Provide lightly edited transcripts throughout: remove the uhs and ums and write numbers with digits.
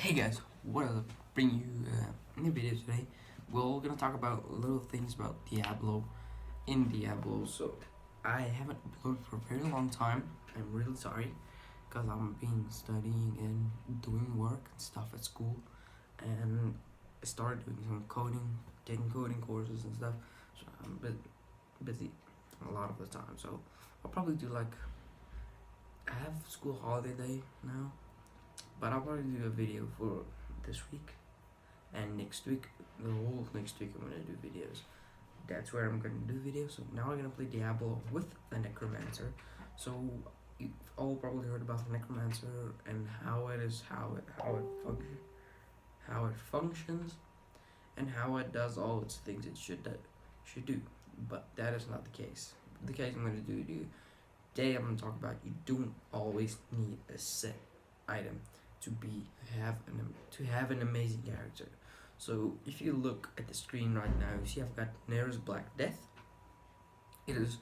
Hey guys, what up? Bring you a new video today. We're gonna talk about little things about Diablo in Diablo. So I haven't uploaded for a very long time. I'm really sorry because I'm been studying and doing work and stuff at school, and I started doing some coding, taking coding courses and stuff. So I'm a bit busy a lot of the time. So I'll probably do like I have school holiday day now, but I'll probably do a video for this week and next week. The whole next week I'm gonna do videos. That's where I'm gonna do videos. So now we're gonna play Diablo with the Necromancer. So you've all probably heard about the Necromancer and how it functions, and how it does all its things it should do. But that is not the case. The case I'm gonna do today, I'm gonna talk about you don't always need a set item to have an amazing character. So if you look at the screen right now, you see I've got Nair's Black Death. It is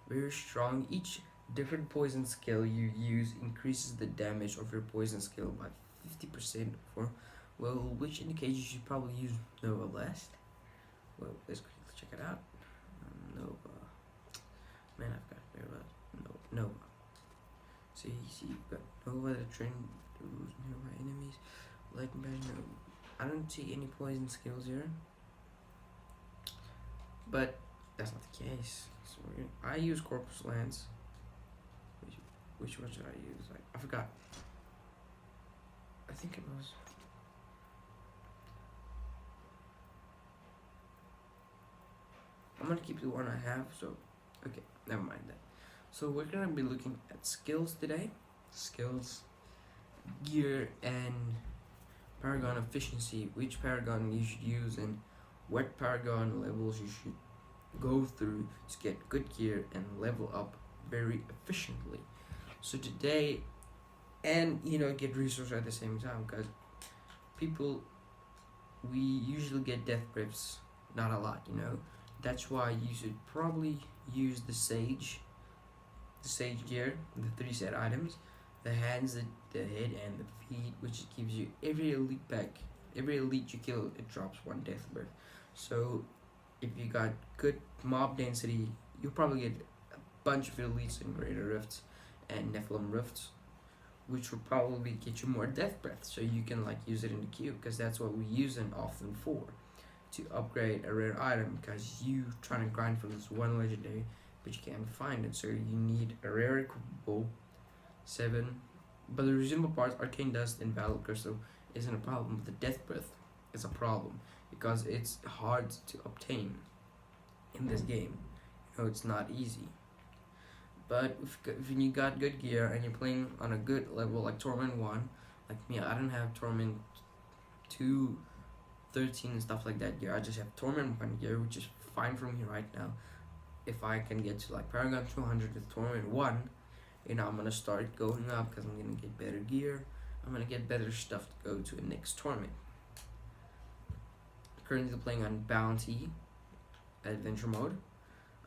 very strong. Each different poison skill you use increases the damage of your poison skill by 50%, for which indicates you should probably use Nova Blast. Well, let's quickly check it out. Nova. Man, I've got Nova. See, you've got Nova that train nearby enemies. Like, no, I don't see any poison skills here. But that's not the case. So I use Corpus Lance. Which one should I use? Like, I forgot. I think it was. I'm gonna keep the one I have. So, okay, never mind that. So we're gonna be looking at skills today. Skills, gear, and Paragon efficiency. Which Paragon you should use and what Paragon levels you should go through to get good gear and level up very efficiently. So today, and get resources at the same time, because we usually get death grips, not a lot. That's why you should probably use the sage gear, the 3 set items, the hands, the head, and the feet, which gives you every elite you kill, it drops 1 death breath. So if you got good mob density, you'll probably get a bunch of elites in Greater Rifts and Nephilim Rifts, which will probably get you more death breath, so you can use it in the queue, because that's what we use it often for, to upgrade a rare item, because you trying to grind for this one legendary but you can't find it, so you need a rare equipable 7. But the reasonable parts, arcane dust and battle crystal, isn't a problem, but the death breath is a problem because it's hard to obtain in this game. It's not easy. But if you got good gear and you're playing on a good level like Torment 1, like me, I don't have Torment 2, 13 and stuff like that gear. I just have Torment 1 gear, which is fine for me right now. If I can get to Paragon 200 with Torment 1, I'm gonna start going up, because I'm gonna get better gear. I'm gonna get better stuff to go to the next tournament. Currently playing on Bounty Adventure mode.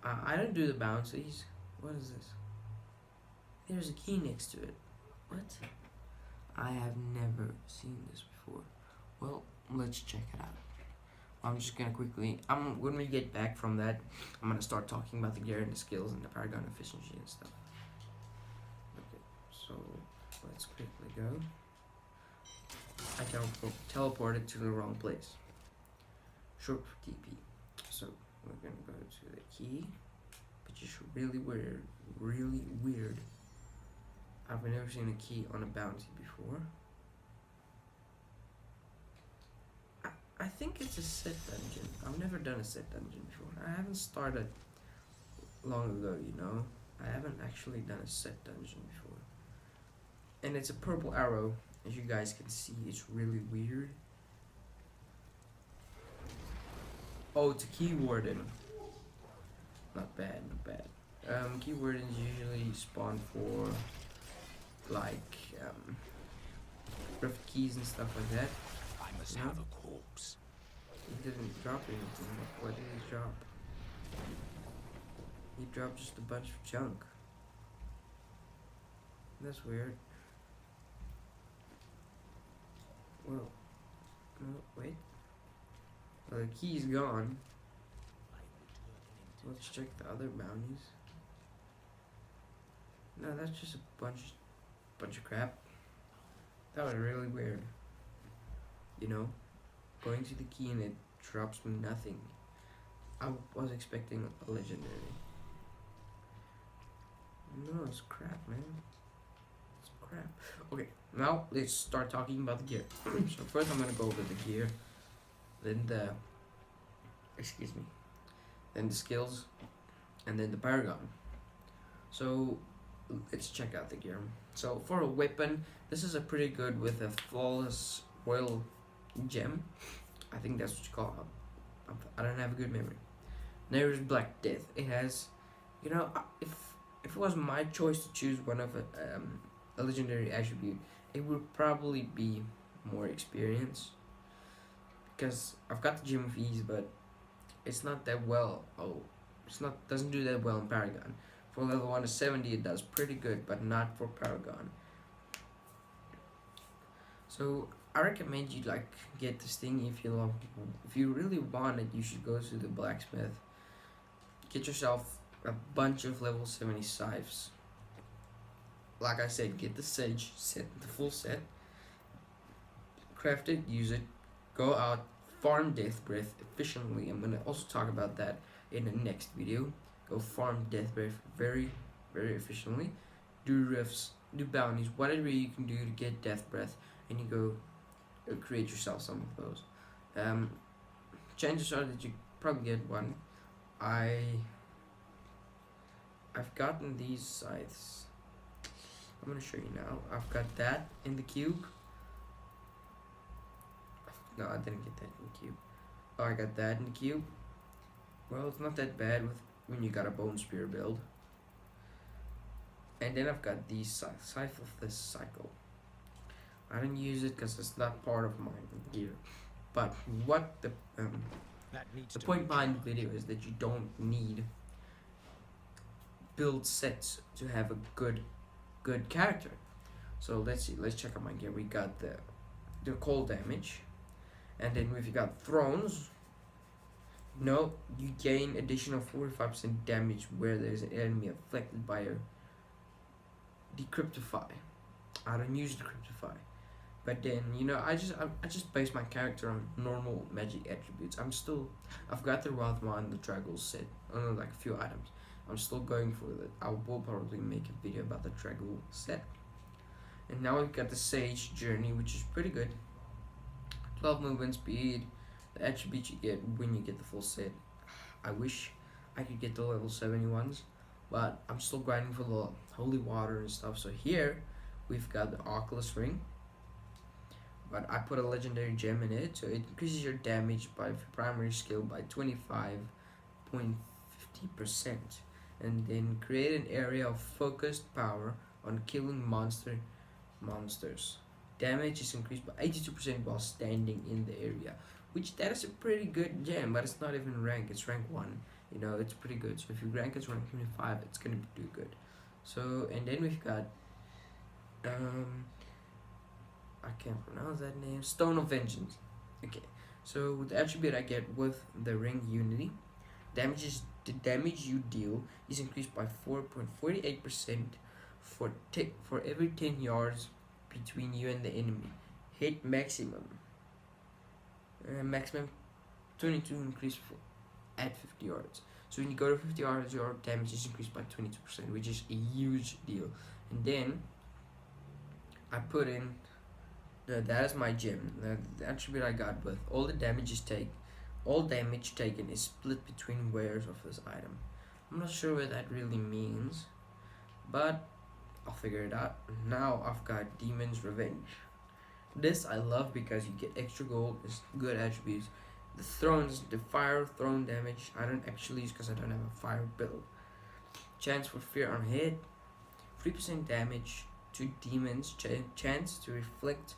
I don't do the bounties. What is this? There's a key next to it. What? I have never seen this before. Well, let's check it out. I'm just gonna quickly, when we get back from that, I'm gonna start talking about the gear and the skills and the Paragon efficiency and stuff. Okay, so let's quickly go. I teleported to the wrong place. Short TP. So we're gonna go to the key, which is really weird. I've never seen a key on a bounty before. I think it's a set dungeon. I've never done a set dungeon before. I haven't started long ago, I haven't actually done a set dungeon before. And it's a purple arrow, as you guys can see. It's really weird. Oh, it's a key warden. Not bad. Key wardens usually spawn for rift keys and stuff like that. I must have a corpse. He didn't drop anything. What did he drop? He dropped just a bunch of junk. That's weird. Well, no, wait. Well, the key's gone. Let's check the other bounties. No, that's just a bunch of crap. That was really weird. You know, going to the key and it drops me nothing. I was expecting a legendary. No, it's crap, man. It's crap. Okay, now let's start talking about the gear. So first I'm gonna go over the gear, then then the skills, and then the paragon. So let's check out the gear. So for a weapon, this is a pretty good with a flawless royal gem. I think that's what you call it. I don't have a good memory. There's Black Death. It has, you know, if it was my choice to choose one of a legendary attribute, it would probably be more experience. Because I've got the gem of ease, but it's not that well. Doesn't do that well in Paragon. For level 1 to 70, it does pretty good, but not for Paragon. So I recommend you like get this thing if you really want it. You should go to the blacksmith. Get yourself a bunch of level 70 scythes. Like I said, get the sage set, the full set. Craft it, use it, go out, farm Death Breath efficiently. I'm gonna also talk about that in the next video. Go farm Death Breath very, very efficiently. Do rifts, do bounties, whatever you can do to get Death Breath, and you go create yourself some of those. Chances are that you probably get one. I've gotten these scythes. I'm gonna show you now. I've got that in the cube. No, I didn't get that in the cube. Oh, I got that in the cube. Well, it's not that bad when you got a bone spear build. And then I've got these scythe of the cycle. I don't use it because it's not part of my gear. But what the point behind the video is that you don't need build sets to have a good character. So let's see. Let's check out my gear. We got the cold damage, and then we've got thrones. No, you gain additional 45% damage where there's an enemy affected by a decryptify. I don't use decryptify, but then you know I just base my character on normal magic attributes. I've got the Rothman, the Draggle set, like a few items. I'm still going for that. I will probably make a video about the Draggle set. And now we've got the Sage Journey, which is pretty good. 12 movement speed, the attributes you get when you get the full set. I wish I could get the level 71s, but I'm still grinding for the holy water and stuff. So here we've got the Oculus Ring, but I put a legendary gem in it, so it increases your damage by primary skill by 25.50%, and then create an area of focused power on killing monsters. Damage is increased by 82% while standing in the area, which that is a pretty good gem, but it's not even rank. It's rank 1. You know, it's pretty good. So if you rank as rank 25, it's gonna do good. So, and then we've got I can't pronounce that name. Stone of Vengeance. Okay, so with the attribute I get with the ring Unity, the damage you deal is increased by 4.48% for every 10 yards between you and the enemy. Hit maximum 22 increase at 50 yards. So when you go to 50 yards, your damage is increased by 22%, which is a huge deal. And then I put in that is my gem. The attribute I got with all damage taken is split between wearers of this item. I'm not sure what that really means, but I'll figure it out. Now I've got Demon's Revenge. This I love because you get extra gold. It's good attributes. The thrones, the fire throne damage, I don't actually use because I don't have a fire build. Chance for fear on hit, 3% damage to demons. Chance to reflect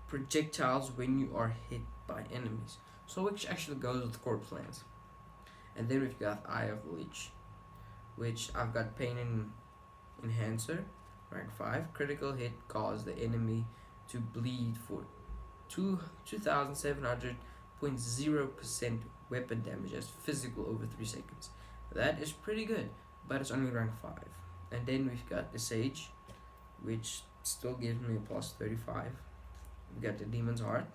projectiles when you are hit by enemies. So which actually goes with corpse lance. And then we've got Eye of Leech, which I've got Pain Enhancer, rank 5. Critical hit cause the enemy to bleed for 2700.0% weapon damage as physical over 3 seconds. That is pretty good, but it's only rank 5. And then we've got the Sage, which still gives me a plus 35. We've got the Demon's Heart.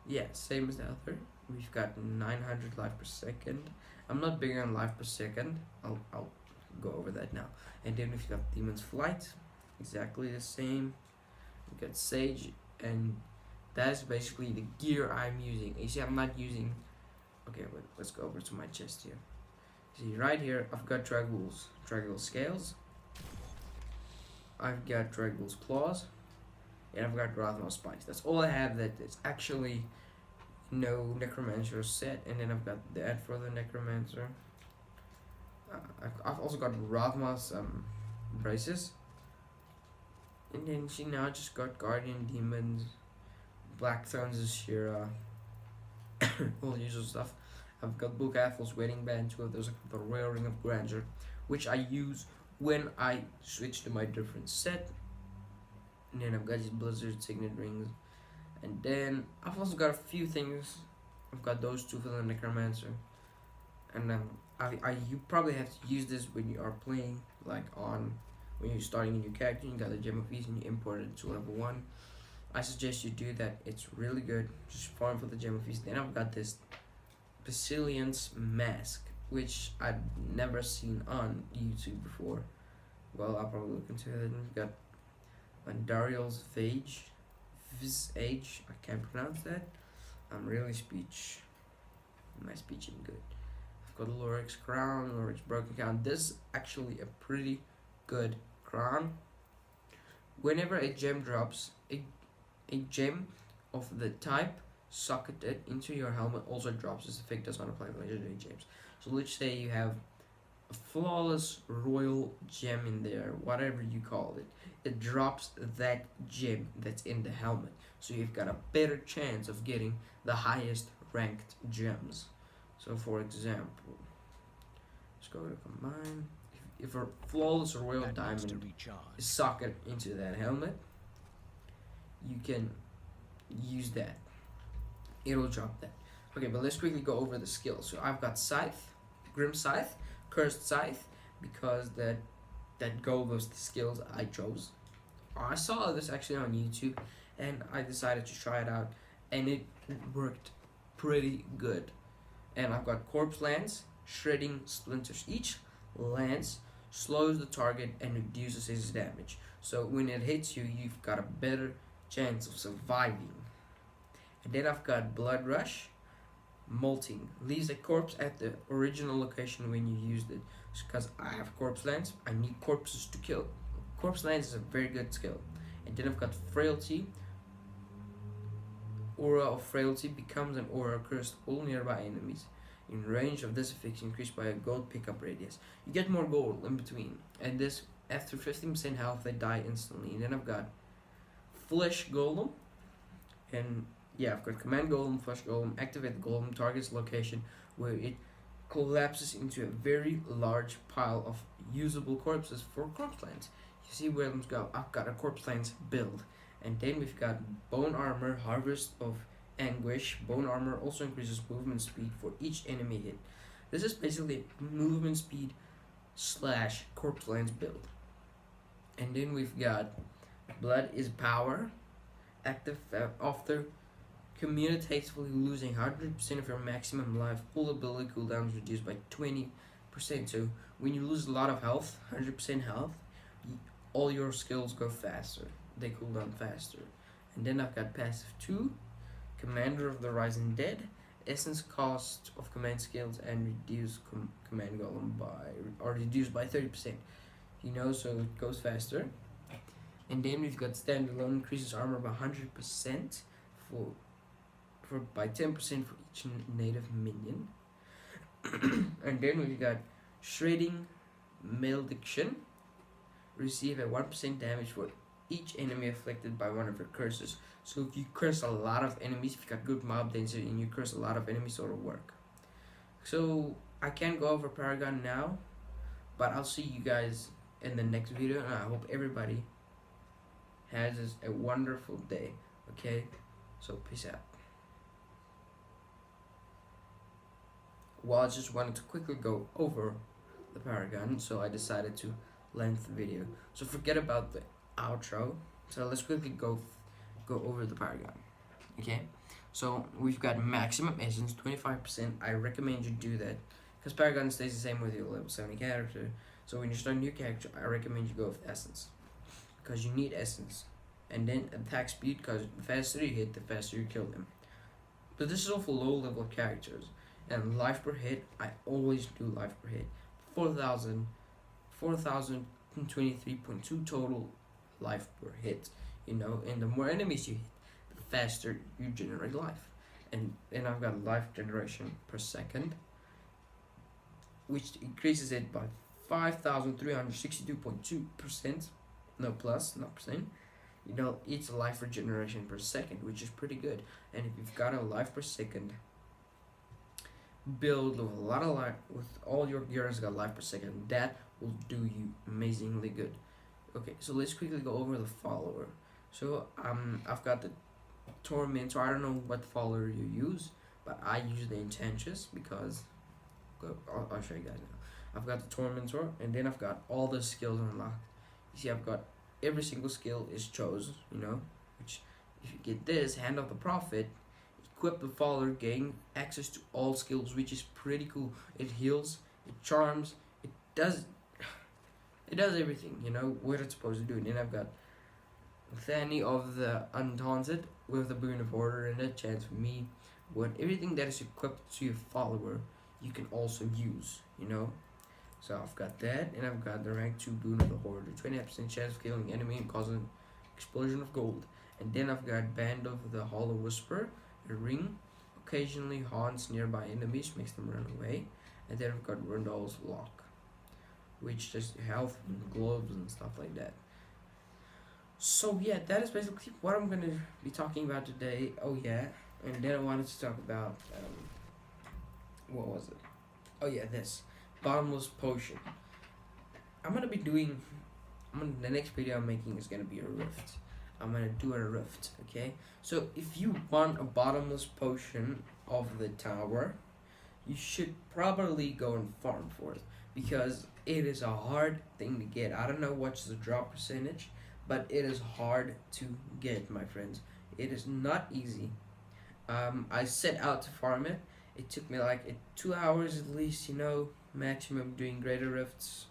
Yeah, same as the other. We've got 900 life per second. I'm not big on life per second. I'll go over that now. And then we've got Demon's Flight, exactly the same. We've got Sage, and that's basically the gear I'm using. You see, I'm not using. Okay, wait, let's go over to my chest here. See, right here, I've got Dragul's Scales. I've got Dragul's Claws, and I've got Rathmos Spikes. That's all I have that is actually no Necromancer set, and then I've got that for the Necromancer. I've also got Rathmos braces, and then she now just got Guardian Demons, Blackstone's Shira, all the usual stuff. I've got Bulgathel's Wedding Band, 2 of those, the Royal Ring of Grandeur, which I use when I switch to my different set. And then I've got these Blizzard Signet Rings. And then I've also got a few things. I've got those 2 for the Necromancer. And you probably have to use this when you are playing, like when you're starting a new character, you got the Gem of Peace and you import it to level 1. I suggest you do that. It's really good. Just farm for the Gem of Peace. Then I've got this Basilian's Mask, which I've never seen on YouTube before. Well, I'll probably look into it. And we've got Mandariel's Visage. I can't pronounce that. I'm really my speech isn't good. I've got Loric's Crown, Loric's Broken Crown. This is actually a pretty good crown. Whenever a gem drops, a gem of the type socketed into your helmet also drops. This effect does not apply to legendary gems. So let's say you have a flawless royal gem in there, whatever you call it. It drops that gem that's in the helmet. So you've got a better chance of getting the highest ranked gems. So for example, let's go to combine. If a flawless royal diamond is socketed into that helmet, you can use that. It'll drop that. Okay, but let's quickly go over the skills. So I've got Scythe, Grim Scythe, Cursed Scythe, because that go was the skills I chose. I saw this actually on YouTube, and I decided to try it out, and it worked pretty good. And I've got Corpse Lance, shredding splinters. Each lance slows the target and reduces his damage. So when it hits you, you've got a better chance of surviving. And then I've got Blood Rush, molting. Leaves a corpse at the original location when you used it. Because I have Corpse Lance, I need corpses to kill. Corpse Lance is a very good skill. And then I've got Frailty. Aura of Frailty becomes an aura cursed all nearby enemies. In range of this effect increased by a gold pickup radius. You get more gold in between. And this, after 15% health, they die instantly. And then I've got Flesh Golem. And yeah, I've got Command Golem, Flesh Golem, activate the Golem target's location where it collapses into a very large pile of usable corpses for Corpse Lance. You see where them go. I've got a Corpse Lance build. And then we've got Bone Armor, Harvest of Anguish. Bone Armor also increases movement speed for each enemy hit. This is basically movement speed / Corpse Lance build. And then we've got Blood is Power. Active after commutatively losing 100% of your maximum life, full ability cooldowns reduced by 20%. So when you lose a lot of health, 100% health, all your skills go faster. They cool down faster. And then I've got Passive 2, Commander of the Rising Dead, Essence cost of command skills, and reduce command golem reduced by 30%. You know, so it goes faster. And then we've got Standalone, increases armor by 100% by 10% for each native minion. And then we've got Shredding Malediction, receive a 1% damage for each enemy afflicted by one of your curses. So if you curse a lot of enemies, if you got good mob density and you curse a lot of enemies, it'll work. So I can't go over Paragon now, but I'll see you guys in the next video, and I hope everybody has a wonderful day. Okay, So peace out. Well, I just wanted to quickly go over the Paragon, so I decided to length the video. So forget about the outro. So let's quickly go over the Paragon. Okay, so we've got maximum essence 25%. I recommend you do that because Paragon stays the same with your level 70 character. So when you start a new character, I recommend you go with essence because you need essence, and then attack speed because the faster you hit, the faster you kill them. But this is all for low level characters. And life per hit, I always do life per hit. 4,023.2 total life per hit. You know, and the more enemies you hit, the faster you generate life. And I've got life generation per second, which increases it by 5,362.2%. No plus, not percent. You know, it's life regeneration per second, which is pretty good. And if you've got a life per second build with a lot of life, with all your gears got life per second, that will do you amazingly good. Okay, so let's quickly go over the follower. So I've got the Tormentor. I don't know what follower you use, but I use the Intentions because I'll show you guys now. I've got the Tormentor, and then I've got all the skills unlocked. You see, I've got every single skill is chosen, you know, which if you get this, Hand of the Prophet, equip the follower, gain access to all skills, which is pretty cool. It heals, it charms, it does everything, you know, what it's supposed to do. And then I've got Thani of the Undaunted with the Boon of Order and a chance for me. What everything that is equipped to your follower, you can also use, you know. So I've got that, and I've got the rank 2 Boon of the Hoarder, 28% chance of killing enemy and causing explosion of gold. And then I've got Band of the Hollow Whisper, a ring, occasionally haunts nearby enemies, makes them run away. And then I've got Rundle's Lock, which just health and gloves and stuff like that. So yeah, that is basically what I'm gonna be talking about today. Oh yeah, and then I wanted to talk about what was it? Oh yeah, this bottomless potion. The next video I'm making is gonna be a rift. I'm gonna do a rift, okay? So if you want a bottomless potion of the tower, you should probably go and farm for it because it is a hard thing to get. I don't know what's the drop percentage, but it is hard to get, my friends. It is not easy. I set out to farm it. It took me like 2 hours at least, you know, maximum doing greater rifts,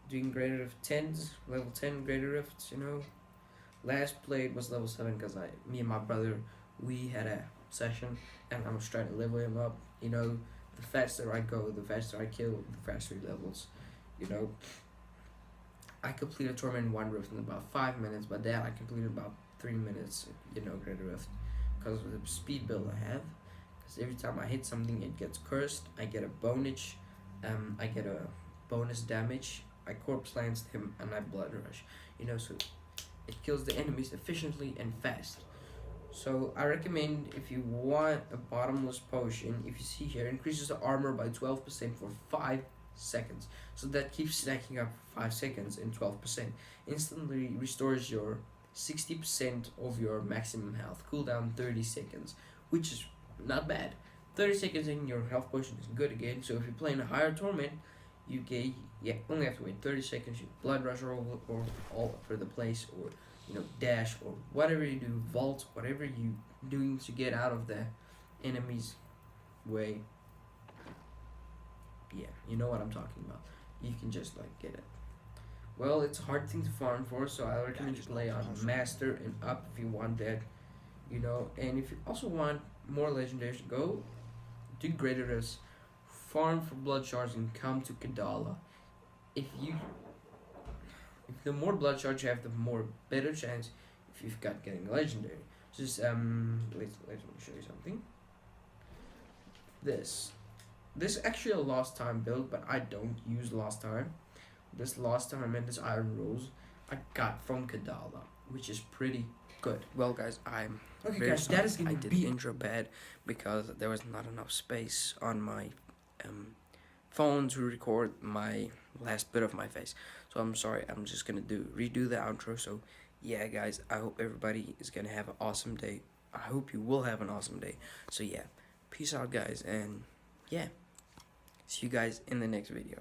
doing greater rift 10s, level 10 greater rifts, you know. Last played was level 7 because me and my brother, we had a session and I was trying to level him up, you know. The faster I go, the faster I kill, the faster he levels, you know. I completed Torment 1 rift in about 5 minutes, but that I completed about 3 minutes, you know, greater rift, because of the speed build I have. Because every time I hit something, it gets cursed. I get a bonus, I get a bonus damage. I corpse lanced him and I blood rush, you know, so it kills the enemies efficiently and fast. So I recommend, if you want a bottomless potion, if you see here, increases the armor by 12% for 5 seconds. So that keeps stacking up for 5 seconds and 12%. Instantly restores your 60% of your maximum health. Cooldown 30 seconds, which is not bad. 30 seconds in your health potion is good again. So if you're playing a higher torment, you only have to wait 30 seconds. You blood rush or all over the place, or you know, dash, or whatever you do, vault, whatever you doing to get out of the enemy's way. Yeah, you know what I'm talking about. You can just like get it. Well, it's a hard thing to farm for, so I recommend you play on master and up if you want that, you know. And if you also want more legendaries, go do greater rifts, farm for blood shards, and come to Kadala. If the more blood shards you have, the more better chance if you've got getting legendary. Just let me show you something. This is actually a lost time build, but I don't use lost time. This lost time and this iron rules I got from Kadala, which is pretty good. Well, guys, I'm okay, very guys. Sorry. That is gonna be intro bad because there was not enough space on my phone to record my last bit of my face. So I'm sorry. I'm just gonna redo the outro. So yeah, guys, I hope everybody is gonna have an awesome day. I hope you will have an awesome day. So yeah, peace out, guys, and yeah, see you guys in the next video.